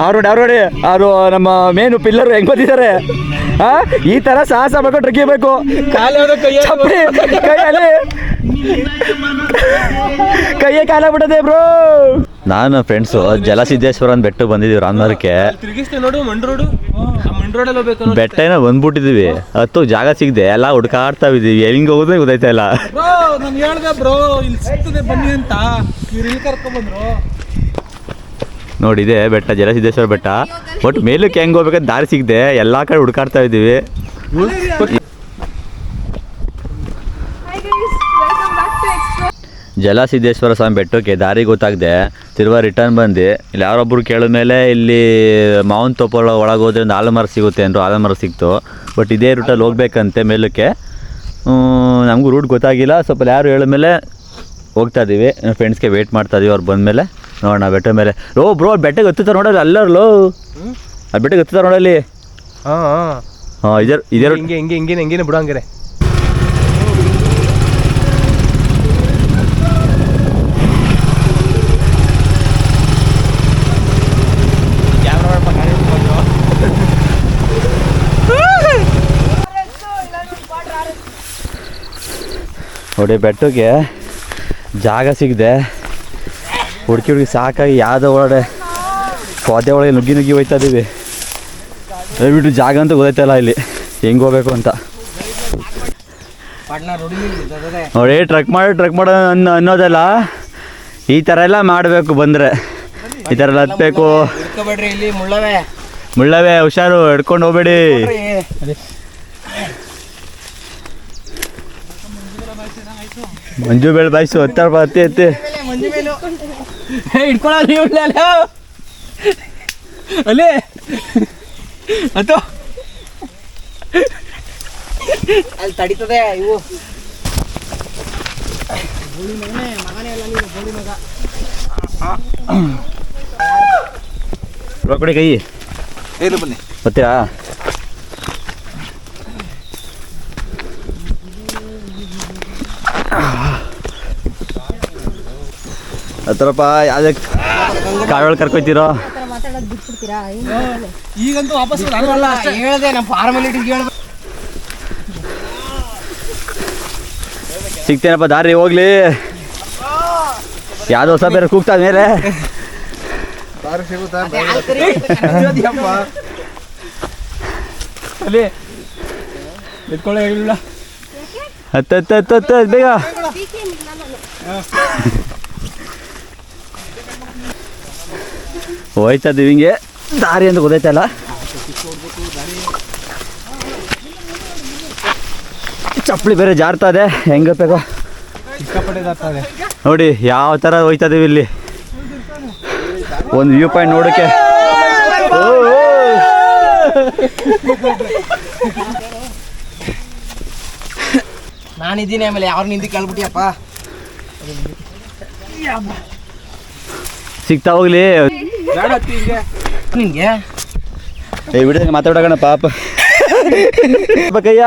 ಅವ್ರು ಅವರು ನಮ್ಮ ಮೇನು ಪಿಲ್ಲರ್ ಹೆಂಗ್ ಬಂದಿದ್ದಾರೆ. ಈ ತರ ಸಾಹಸ ಮಾಡ್ಕೊಂಡು ಟ್ರೆಕ್ಕಿಂಗ್ ಕೈಯೇ ಕಾಲ ಬಿಡದೆ ಬ್ರೋ. ನಾನು ಫ್ರೆಂಡ್ಸು ಜಲಸಿದ್ದೇಶ್ವರ ಅಂತ ಬೆಟ್ಟ ಬಂದಿದ್ದೀವಿ ರಾಮನಗರಕ್ಕೆ. ಬೆಟ್ಟ ಏನೋ ಬಂದ್ಬಿಟ್ಟಿದೀವಿ, ಹತ್ತು ಜಾಗ ಸಿಗದೆ ಎಲ್ಲ ಹುಡ್ಕಾಡ್ತಾ ಇದ್ದೀವಿ, ಹೆಂಗೆ ಹೋಗೋದೇ ಗೊತ್ತಾಯ್ತಾ ಇಲ್ಲ. ನೋಡಿ ಇದೆ ಬೆಟ್ಟ, ಜಲಸಿದ್ದೇಶ್ವರ ಬೆಟ್ಟ. ಬಟ್ ಮೇಲಕ್ಕೆ ಹೆಂಗೆ ಹೋಗ್ಬೇಕಂತ ದಾರಿ ಸಿಗದೆ ಎಲ್ಲ ಕಡೆ ಹುಡ್ಕಾಡ್ತಾ ಇದ್ದೀವಿ. ಜಲಸಿದ್ದೇಶ್ವರ ಸ್ವಾಮಿ ಬೆಟ್ಟಕ್ಕೆ ದಾರಿ ಗೊತ್ತಾಗದೆ ತಿರ್ವಾ ರಿಟರ್ನ್ ಬಂದು ಇಲ್ಲಿ ಯಾರೊಬ್ಬರು ಕೇಳಿದ್ಮೇಲೆ ಇಲ್ಲಿ ಮಾವಿನ ತೋಪ ಒಳಗೆ ಹೋದ್ರೆ ಒಂದು ಆಲಮರ ಸಿಗುತ್ತೆ ಅಂದರು. ಆಲಮರ ಸಿಕ್ತು. ಬಟ್ ಇದೇ ರೂಟಲ್ಲಿ ಹೋಗ್ಬೇಕಂತೆ ಮೇಲಕ್ಕೆ. ನಮಗೂ ರೂಟ್ ಗೊತ್ತಾಗಿಲ್ಲ. ಸ್ವಲ್ಪ ಯಾರು ಹೇಳಿದ್ಮೇಲೆ ಹೋಗ್ತಾ ಇದ್ದೀವಿ. ನನ್ನ ಫ್ರೆಂಡ್ಸ್ಗೆ ವೆಯ್ಟ್ ಮಾಡ್ತಾ ಇದೀವಿ. ಅವ್ರು ಬಂದಮೇಲೆ ನೋಡೋಣ ಬೆಟ್ಟ ಮೇಲೆ. ಬ್ರೋ ಬೆಟ್ಟಗೆ ಹತ್ತುತ್ತಾರೆ ನೋಡಲ್ಲಿ, ಅಲ್ಲರ್ಲೋ ಆ ಬೆಟ್ಟಗೆ ಹತ್ತುತ್ತಾರೆ ನೋಡಲ್ಲಿ. ಹಾಂ ಇದೇ ಹಿಂಗೇನೆ ಬಿಡು ಹಂಗಾರೆ. ನೋಡಿ ಬೆಟ್ಟಕ್ಕೆ ಜಾಗ ಸಿಗದೆ ಹುಡುಕಿ ಸಾಕಾಗಿ ಯಾವುದೋ ಒಳಗಡೆ ಪೊದೆ ಒಳಗೆ ನುಗ್ಗಿ ಹೋಯ್ತಾ ಇದ್ದೀವಿ. ದಯವಿಟ್ಟು ಜಾಗ ಅಂತ ಗೊತ್ತಾಯ್ತಲ್ಲ ಇಲ್ಲಿ ಹೆಂಗೆ ಹೋಗ್ಬೇಕು ಅಂತ. ನೋಡಿ ಟ್ರಕ್ ಮಾಡೋ ಅನ್ನೋದಲ್ಲ, ಈ ಥರ ಎಲ್ಲ ಮಾಡಬೇಕು. ಬಂದರೆ ಈ ಥರ ಎಲ್ಲ ಹತ್ಬೇಕು. ಮುಳ್ಳವೇ ಹುಷಾರು, ಹಿಡ್ಕೊಂಡು ಹೋಗ್ಬೇಡಿ. ಮಂಜು ಬೇಳೆ ಬಾಯ್ಸು ಹತ್ತಾರ ಹತ್ತಿ ಅಲ್ಲೇ ಅದು ಅಲ್ಲಿ ತಡೀತದೆ. ಇವು ಕೊಡಿ ಕೈ ಏನು ಬನ್ನಿ ಬರ್ತೀರಾ? ಹತ್ರಪ್ಪ ಯಾವುದೇ ಕಾಡೊಳಗೆ ಕರ್ಕೊಯ್ತೀರೋ? ಈಗಂತೂ ವಾಪಸ್ ಹೇಳಿದೆ ನಮ್ಮ ಫಾರ್ಮಾಲಿಟಿಗೆ ಹೇಳ್ಬೇಕು. ಸಿಗ್ತೇನಪ್ಪ ದಾರಿ ಹೋಗ್ಲಿ. ಯಾವುದೋ ಹೊಸ ಬೇರೆ ಕೂಗ್ತಾ ಮೇಲೆ ಅಲ್ಲಿ ಎತ್ಕೊಳ್ಳೋ ಹೇಳಿಲ್ಲ. ಹತ್ತು ಬೇಗ. ಹೋಯ್ತಾ ಇದ್ದೀವಿ ಹಿಂಗೆ, ದಾರಿ ಅಂತ ಗೊತ್ತಾಯ್ತಲ್ಲ. ಚಪ್ಪಲಿ ಬೇರೆ ಜಾರ್ತಾ ಇದೆ, ಹೆಂಗೆ ಬೇಕೋ ನೋಡಿ ಯಾವ ಥರ ಹೋಯ್ತಾ ಇದೀವಿ. ಇಲ್ಲಿ ಒಂದು ವ್ಯೂ ಪಾಯಿಂಟ್ ನೋಡೋಕ್ಕೆ ನಾನಿದ್ದೀನಿ. ಆಮೇಲೆ ಯಾರು ನಿಂದು ಕೇಳ್ಬಿಟ್ಟಿಯಪ್ಪ. ಸಿಗ್ತಾ ಹೋಗ್ಲಿ ನಿಂಗೆ ಬಿಡ ಮಾತಾಡೋಣ ಪಾಪ. ಕಯ್ಯ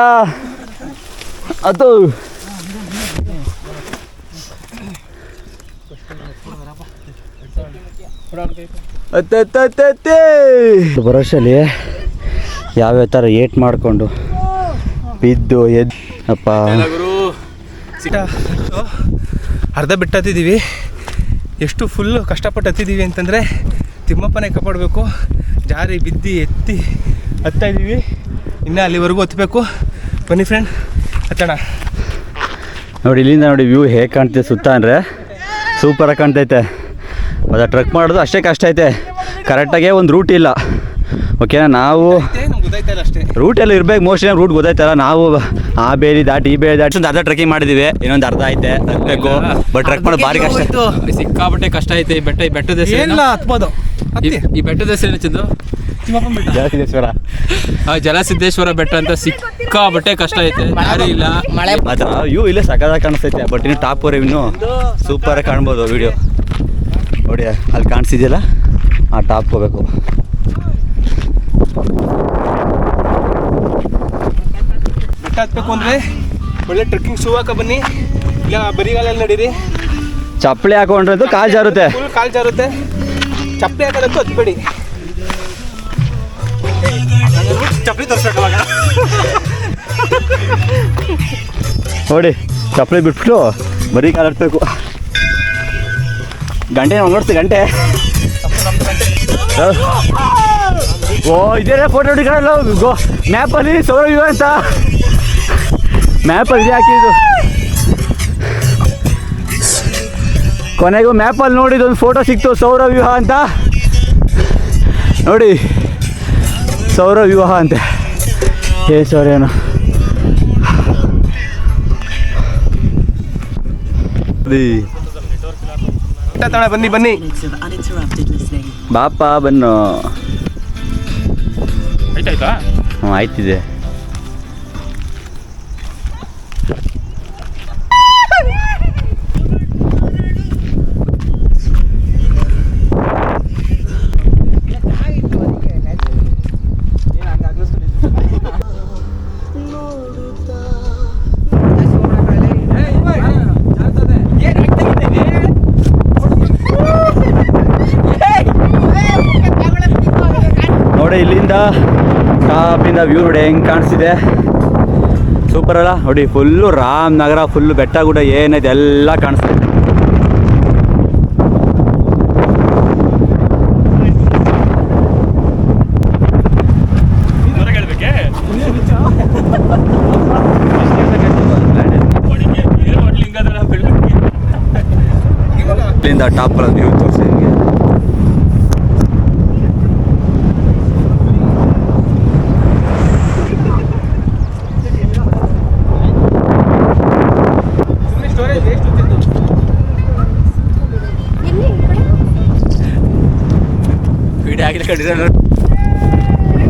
ಅದು ಬರೋಷಲ್ಲಿ ಯಾವ್ಯಾವ ಥರ ಏಟ್ ಮಾಡಿಕೊಂಡು ಬಿದ್ದು ಎದ್ದು ಅಪ್ಪ ಅರ್ಧ ಬಿಟ್ಟು ಹತ್ತಿದ್ದೀವಿ. ಎಷ್ಟು ಫುಲ್ಲು ಕಷ್ಟಪಟ್ಟು ಹತ್ತಿದ್ದೀವಿ ಅಂತಂದರೆ ತಿಮ್ಮಪ್ಪನೇ ಕಾಪಾಡಬೇಕು. ಜಾರಿ ಬಿದ್ದು ಎತ್ತಿ ಹತ್ತಾ ಇದ್ದೀವಿ. ಇನ್ನೂ ಅಲ್ಲಿವರೆಗೂ ಹತ್ತಬೇಕು. ಬನ್ನಿ ಫ್ರೆಂಡ್ ಹತ್ತೋಣ. ನೋಡಿ ಇಲ್ಲಿಂದ ನೋಡಿ ವ್ಯೂ ಹೇಗೆ ಕಾಣ್ತೈತೆ ಸುತ್ತ ಅಂದರೆ ಸೂಪರಾಗಿ ಕಾಣ್ತೈತೆ. ಮತ್ತು ಟ್ರಕ್ ಮಾಡೋದು ಅಷ್ಟೇ ಕಷ್ಟ ಐತೆ. ಕರೆಕ್ಟಾಗೆ ಒಂದು ರೂಟ್ ಇಲ್ಲ. ಓಕೆನಾ? ನಾವು ರೂಟ್ ಎಲ್ಲ ಇರ್ಬೇಕು. ಮೋಸ್ಟ್ಲಿ ರೂಟ್ ಗೊತ್ತಾಯ್ತಲ್ಲ. ನಾವು ಆ ಬೇಲಿ ದಾಟಿ ಈ ಬೇಲಿ ದಾಟಿ ಒಂದು ಅರ್ಧ ಟ್ರೆಕ್ಕಿಂಗ್ ಮಾಡಿದ್ದೀವಿ. ಇನ್ನೊಂದು ಅರ್ಧ ಐತೆ ಹತ್ತಬೇಕು. ಬಟ್ ಟ್ರೆಕ್ ಮಾಡೋದು ಭಾರಿ ಕಷ್ಟ, ಸಿಕ್ಕಾಪಟ್ಟೆ ಕಷ್ಟ ಐತೆ. ಈ ಬೆಟ್ಟದ ಹೆಸರು ಹತ್ಬೋದು. ಈ ಬೆಟ್ಟದ ಹೆಸರು ಚಿಂದು ಜಲಸಿದ್ದೇಶ್ವರ. ಜಲಸಿದ್ದೇಶ್ವರ ಬೆಟ್ಟ ಅಂತ. ಸಿಕ್ಕಾಪಟ್ಟೆ ಕಷ್ಟ ಐತೆ, ದಾರಿ ಇಲ್ಲ, ಮಳೆ ಮಾತ್ರ. ಇವು ಇಲ್ಲೇ ಸಕ್ಕದಾಗಿ ಕಾಣಿಸ್ತೈತೆ. ಬಟ್ ಇನ್ನು ಟಾಪ್ ವರೆ ಇನ್ನೂ ಸೂಪರಾಗಿ ಕಾಣ್ಬೋದು ವಿಡಿಯೋ. ನೋಡಿ ಅಲ್ಲಿ ಕಾಣಿಸಿದೆಯಲ್ಲ, ಆ ಟಾಪ್ ಹೋಗ್ಬೇಕು. ಬೆಟ್ಟ ಹತ್ಬೇಕು ಅಂದರೆ ಒಳ್ಳೆ ಟ್ರೆಕ್ಕಿಂಗ್ ಶೂ ಹಾಕ ಬನ್ನಿ. ಇಲ್ಲ ಬರಿಗಾಲಲ್ಲಿ ನಡೀರಿ. ಚಪ್ಪಲಿ ಹಾಕೊಂಡ್ರದ್ದು ಕಾಲು ಜಾರುತ್ತೆ. ಫುಲ್ ಕಾಲು ಜಾರುತ್ತೆ. ಚಪ್ಪಲಿ ಹಾಕೋದಕ್ಕೂ ಹತ್ಬೇಡಿ. ಚಪ್ಪಲಿ ತೋರಿಸ್ಬೇಕವಾಗ. ನೋಡಿ ಚಪ್ಪಲಿ ಬಿಟ್ಬಿಟ್ಟು ಬರೀ ಕಾಲಾಡ್ಬೇಕು. ಗಂಟೆ ನೋಡ್ತೀವಿ ಗಂಟೆ. ಓ ಇದೇ ಫೋಟೋ ಹಿಡಿಕೊಳ್ಳಲ್ಲ ಗೋ ಮ್ಯಾಪಲ್ಲಿ ಸೌರವ್ಯೂಹ ಅಂತ ಮ್ಯಾಪಲ್ಲಿ ಇದೆ ಹಾಕಿದ್ದು. ಕೊನೆಗೂ ಮ್ಯಾಪಲ್ಲಿ ನೋಡಿದೊಂದು ಫೋಟೋ ಸಿಕ್ತು ಸೌರವ್ಯೂಹ ಅಂತ. ನೋಡಿ ಸೌರವ್ಯೂಹ ಅಂತೆ. ಸೌರ್ಯನು ಬನ್ನಿ ಬನ್ನಿ ಬಾಪ ಬನ್ನು. ಆಯ್ತಾಯ್ತಾ? ಹ್ಞೂ ಆಯ್ತಿದೆ. ನೋಡಿ ಇಲ್ಲಿಂದ ಟಾಪಿಂದ ವ್ಯೂ ನೋಡಿ ಹೆಂಗೆ ಕಾಣಿಸ್ತಿದೆ. ಸೂಪರ್ ಅಲ್ಲ ನೋಡಿ. ಫುಲ್ಲು ರಾಮನಗರ ಫುಲ್ಲು ಬೆಟ್ಟ ಗುಡ್ಡ ಏನೈತೆ ಎಲ್ಲ ಕಾಣಿಸ್ತಿದೆ. ಇಲ್ಲಿಂದ ಟಾಪ್ ವ್ಯೂ ತೋರಿಸಿ ನಿಮಗೆ.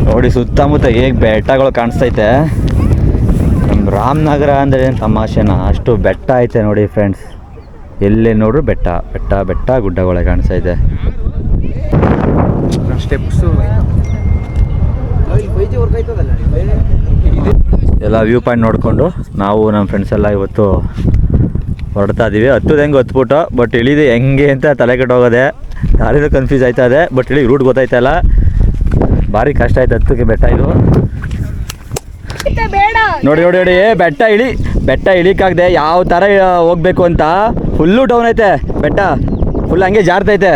ನೋಡಿ ಸುತ್ತಮುತ್ತ ಹೇಗೆ ಬೆಟ್ಟಗಳು ಕಾಣಿಸ್ತೈತೆ. ನಮ್ಮ ರಾಮನಗರ ಅಂದರೆ ಏನು ತಮಾಷೆನ, ಅಷ್ಟು ಬೆಟ್ಟ ಐತೆ ನೋಡಿ ಫ್ರೆಂಡ್ಸ್. ಎಲ್ಲೇ ನೋಡ್ರು ಬೆಟ್ಟ ಬೆಟ್ಟ ಬೆಟ್ಟ ಗುಡ್ಡಗಳೇ ಕಾಣಿಸ್ತೈತೆ. ಸ್ಟೆಪ್ಸು ಎಲ್ಲ ವ್ಯೂ ಪಾಯಿಂಟ್ ನೋಡಿಕೊಂಡು ನಾವು ನಮ್ಮ ಫ್ರೆಂಡ್ಸ್ ಎಲ್ಲ ಇವತ್ತು ಹೊರಡ್ತಾ ಇದ್ದೀವಿ. ಹತ್ತೋದು ಹೆಂಗೆ ಹತ್ಬಿಟ್ಟು ಬಟ್ ಇಳಿದು ಹೆಂಗೆ ಅಂತ ತಲೆ ಕೆಟ್ಟೋಗೋದೆ. ದಾರಿನೂ ಕನ್ಫ್ಯೂಸ್ ಆಯ್ತಾ ಇದೆ ಬಟ್ ಇಳಿ ರೂಟ್ ಗೊತ್ತಾಯ್ತಲ್ಲ. ಭಾರಿ ಕಷ್ಟ ಆಯ್ತು ಹತ್ತಕ್ಕೆ ಬೆಟ್ಟ ಇದು. ನೋಡಿ ನೋಡಿ ನೋಡಿ ಬೆಟ್ಟ ಇಳಿಕಾಗದೆ ಯಾವ ಥರ ಹೋಗ್ಬೇಕು ಅಂತ. ಫುಲ್ಲು ಡೌನ್ ಐತೆ ಬೆಟ್ಟ, ಫುಲ್ ಹಂಗೆ ಜಾರ್ತೈತೆ.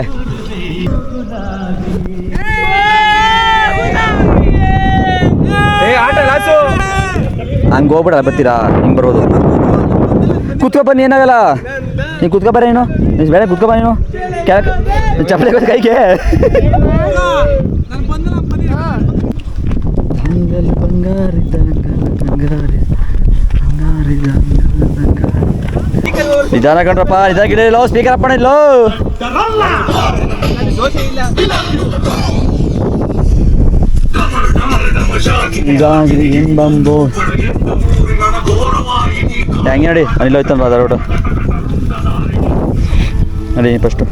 ಹಂಗೆ ಹೋಗ್ಬಿಡ ಬರ್ತೀರಾ, ಹಿಂಗೆ ಬರೋದು. ಕುತ್ಕೊ ಬನ್ನಿ, ಏನಾಗಲ್ಲ. ನೀನು ಕುತ್ಕೊ ಬರ, ನೀನು ಬೇಡ ಕುತ್ಕೊ ಬಾ. ನೀನು ಕೆಳಗೆ ಚಪ್ಪಲಿ ಗೊತ್ತು ಕೈಗೆ. ನಿಧಾನ ಕಂಡ್ರಪ್ಪ, ನಿಧಾನ ಇಲ್ಲೋ, ಸ್ಪೀಕರ್ ಅಪ್ಪಣ ಇಲ್ಲೋ. ಬಂಬು ಹೆಂಗೆ ನೋಡಿ ಅನಿಲ್ ಹೋಯ್ತಲ್ವ ಅದ ರೋಡು ನೋಡಿ ಫಸ್ಟು.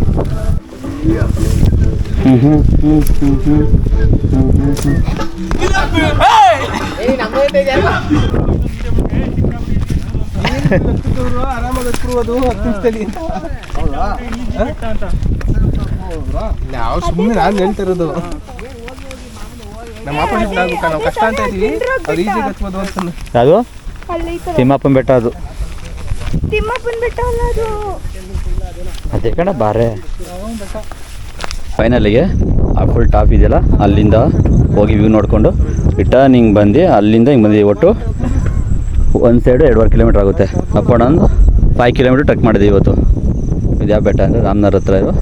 ನಾವು ಸುಮ್ಮನೆ ನಾನು ಹೇಳ್ತಿರೋದು. ನಮ್ಮ ಆಪೋಸಿಟ್ ನಾವು ಕಷ್ಟ ಅಂತ ಇದೀವಿ, ಅವ್ರು ಈಸಿಗೆ ಹತ್ಬೋದು ಅಂತ. ಯಾವುದು ತಿಮ್ಮಪ್ಪನ ಬೆಟ್ಟ? ಅದು ತಿಮ್ಮಪ್ಪನ ಬೆಟ್ಟ ಅಲ್ಲ, ಅದು ಅದೇ ಕಣ ಬಾರೆ. ಫೈನಲಿಗೆ ಆ ಫುಲ್ ಟಾಪ್ ಇದೆಯಲ್ಲ, ಅಲ್ಲಿಂದ ಹೋಗಿ ವ್ಯೂ ನೋಡಿಕೊಂಡು ರಿಟರ್ನಿಂಗ್ ಬಂದು ಅಲ್ಲಿಂದ ಹಿಂಗೆ ಬಂದಿದ್ದೀವಿ. ಒಟ್ಟು ಒಂದು ಸೈಡು 2.5 ಕಿಲೋಮೀಟ್ರ್ ಆಗುತ್ತೆ. ಅಪ್ ಆ್ಯಂಡ್ 5 ಕಿಲೋಮೀಟ್ರ್ ಟ್ರೆಕ್ ಮಾಡಿದ್ದೀವಿ ಇವತ್ತು. ಇದು ಯಾವ ಬೆಟ್ಟ ಅಂದರೆ ರಾಮನಗರ ಹತ್ರ ಇರೋ